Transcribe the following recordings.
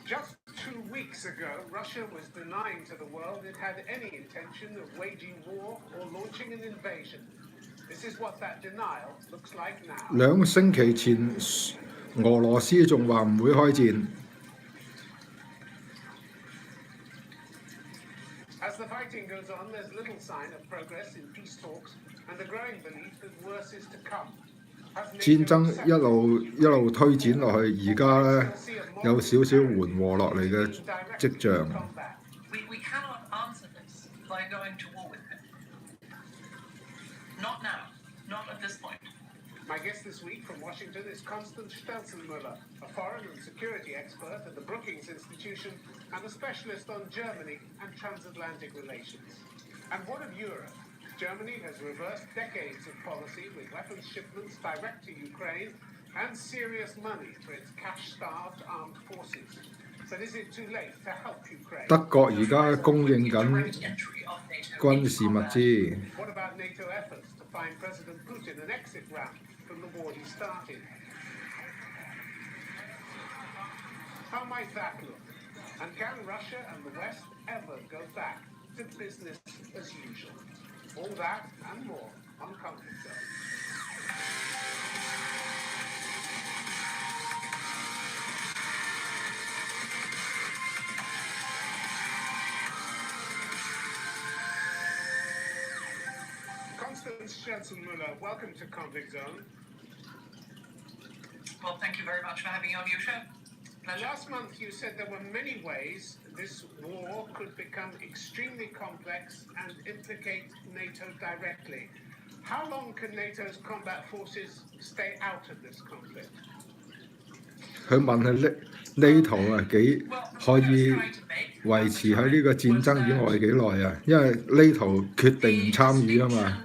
Just 2 weeks ago, Russia was denying to the world it had any intention of waging war or launching an invasion. This is what that denial looks like now. 2星期前，俄羅斯仲話唔會開戰。As the fighting goes on, there's little sign of progress in peace talks and a growing belief that worse is to come. 戰爭一路推展落去，而家呢，有少少緩和落嚟嘅跡象。We cannot answer this by going to war with him. Not now, not at this point. My guest this week from Washington is Constance Stelzenmüller, a foreign and security expert at the Brookings Institution and a specialist on Germany and transatlantic relations. And what of Europe? Germany has reversed decades of policy with weapons shipments direct to Ukraine and serious money for its cash-starved armed forces. But is it too late to help Ukraine? 德國而家供應緊軍事物資。 What about NATO efforts to find President Putin an exit route from the war he started? How might that look? And can Russia and the West ever go back to business as usual? All that and more on Conflict Zone. Constance Stelzenmüller, welcome to Conflict Zone. Well, thank you very much for having me on your show. Last month you said there were many ways this war could become extremely complex and implicate NATO directly. How long can NATO's combat forces stay out of this conflict? 佢問係NATO 啊幾可以維持喺呢個戰爭以外幾耐啊？因為NATO決定唔參與啊嘛。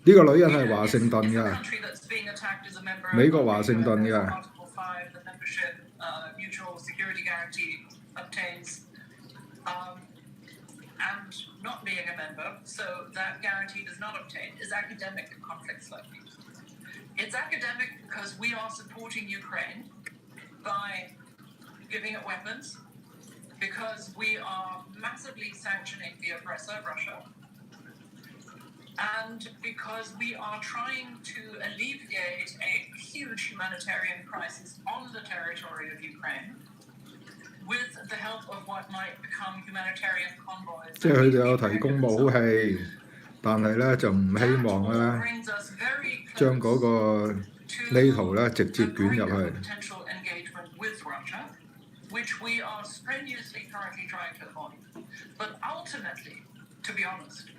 呢個女人係華盛頓㗎，美國華盛頓㗎。Mutual security guarantee obtains, and not being a member, so that guarantee does not obtain, is academic in conflicts like these. It's academic because we are supporting Ukraine by giving it weapons, because we are massively sanctioning the aggressor, Russia, and because we are trying to alleviate a huge humanitarian crisis on the territory of Ukraine with the help of what might become humanitarian convoys. 即係佢哋有提供武器，但係咧就唔希望咧將嗰個 NATO 咧直接捲入去。Which we are strenuously currently trying to avoid. But ultimately, to be honest,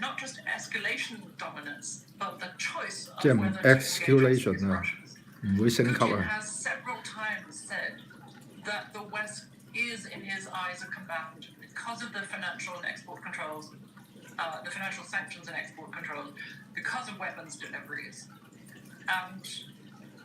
not just escalation dominance, but the choice of whether to engage with Russians. Putin has several times said that the West is, in his eyes, a combatant because of the financial and export controls, the financial sanctions and export controls, because of weapons deliveries. And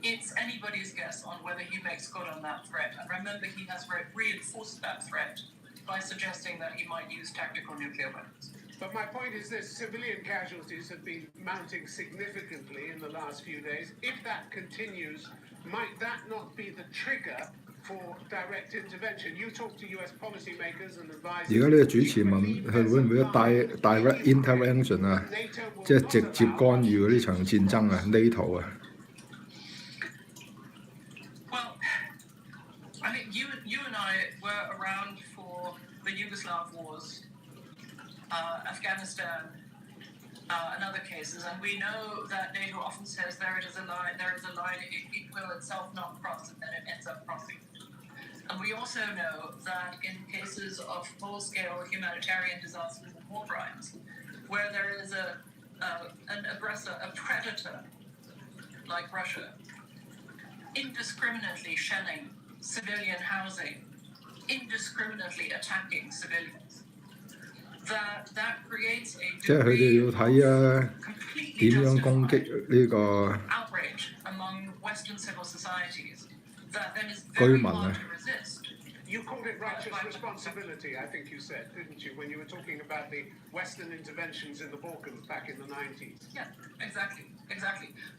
it's anybody's guess on whether he makes good on that threat. And remember, he has reinforced that threat by suggesting that he might use tactical nuclear weapons. But my point is this, civilian casualties have been mounting significantly in the last few days. If that continues, might that not be the trigger for direct intervention? You talk to US policymakers and advisors. 而家呢個主持問佢會唔會direct intervention 啊？即係直接干預呢場戰爭啊 ？NATO 啊？ Well, I think you and I were around for the Yugoslav wars. Afghanistan, and other cases, and we know that NATO often says there is a line it will itself not cross, and then it ends up crossing. And we also know that in cases of full-scale humanitarian disasters and war crimes, where there is an aggressor, a predator, like Russia, indiscriminately shelling civilian housing, indiscriminately attacking civilians. That creates a 即係佢哋要睇啊點樣攻擊呢個 outrage among Western civil societies that then is 居 very 民 hard 啊。to resist. You called it righteous responsibility, I think you said, didn't you, when you were talking about the Western interventions in the Balkans back in the 90s? Yeah, exactly.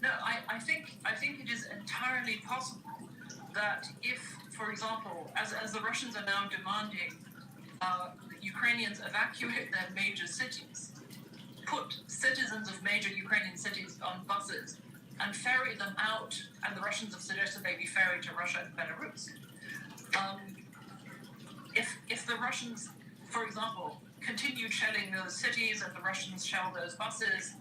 No, I think it is entirely possible that if, for example, as the Russians are now demanding Ukrainians evacuate their major cities, put citizens of major Ukrainian cities on buses and ferry them out, and the Russians have suggested they be ferried to Russia and Belarus. If the Russians, for example, continued shelling those cities and the Russians shell those buses,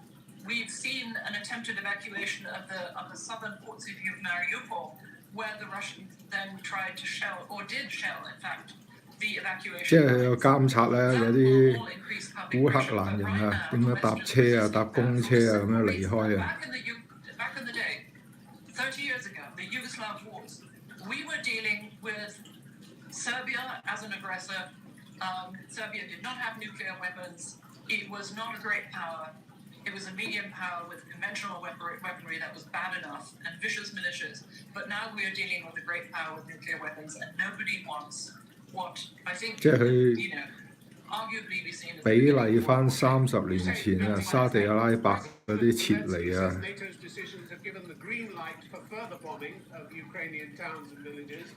we've seen an attempted evacuation of the southern port city of Mariupol, where the Russians then tried to shell, or did shell, in fact, the 即 evacuation. 係佢有監察咧，有 That 啲 will increase public 烏克 pressure. 蘭 But 人 right 啊 now, 點 the 樣搭 Western 車啊、 resistance 搭公 for 車啊咁 simple 樣離 reasons. 開啊。 Back in the day, 30 years ago, the Yugoslav wars, we were dealing with Serbia as an aggressor. Serbia did not have nuclear weapons. It was not a great power. It was a medium power with conventional weaponry that was bad enough and vicious militias. But now we are dealing with a great power with nuclear weapons, and nobody wants what I think, 即係佢 arguably be seen as 比例翻30年前啊，沙地阿拉伯嗰啲撤離啊。 NATO's decisions have given the green light for further bombing of Ukrainian towns and villages.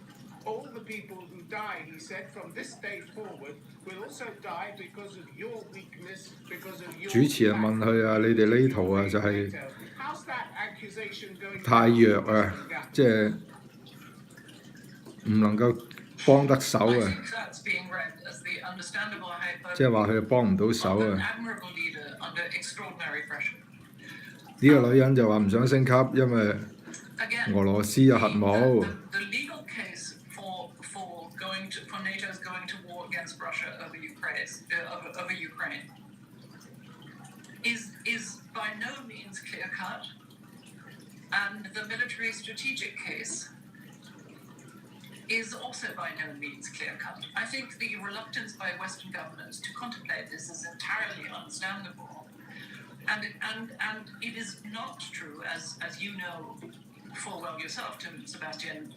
All the people who die, he said, from this day forward will also die because of your weakness, because of your 主持人問佢啊：你哋呢圖啊就係 How's that accusation going 太弱啊，即係唔能夠幫得手 I 啊， think that's being read as the understandable 即係 hyperbole 話佢幫唔到手 of an 啊。 admirable leader under extraordinary pressure. 呢個女人就話唔想升級，因為 Again, 俄羅斯有核武。 the legal case for NATO's going to war against Russia over Ukraine is by no means clear cut, and the military strategic case is also by no means clear cut. I think the reluctance by Western governments to contemplate this is entirely understandable, and it is not true, as you know full well yourself, Tim Sebastian.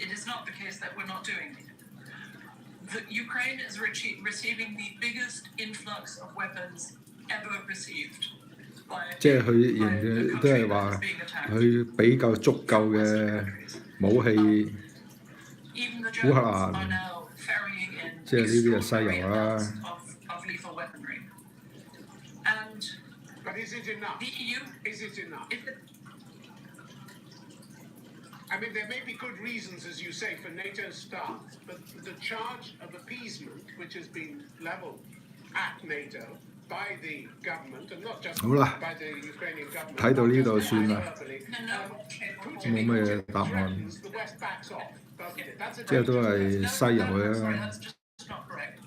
It is not the case that we're not doing it. Ukraine is receiving the biggest influx of weapons ever received by 即係佢 by 仍 a 然都係 country that 話 is being attacked. 佢俾夠足夠 From 嘅 Western countries. 武器， Even the 烏克 Germans 蘭 are now ferrying in 即係呢啲係西 extraordinary 油啦。 amounts of lethal weaponry. And But is it enough? the EU, Is it enough? if it, I mean, there may be good reasons, as you say, for NATO's stance, but the charge of appeasement, which has been levelled at NATO by the government, and not just 好啦， by the Ukrainian government, 睇到呢度 not just 算啦， verbally, no, Putin 冇咩答案， threatens the West backs off, doesn't it? That's a 即係都 dangerous 係 message. 西油 no, sorry, 嘅。 that's just not correct.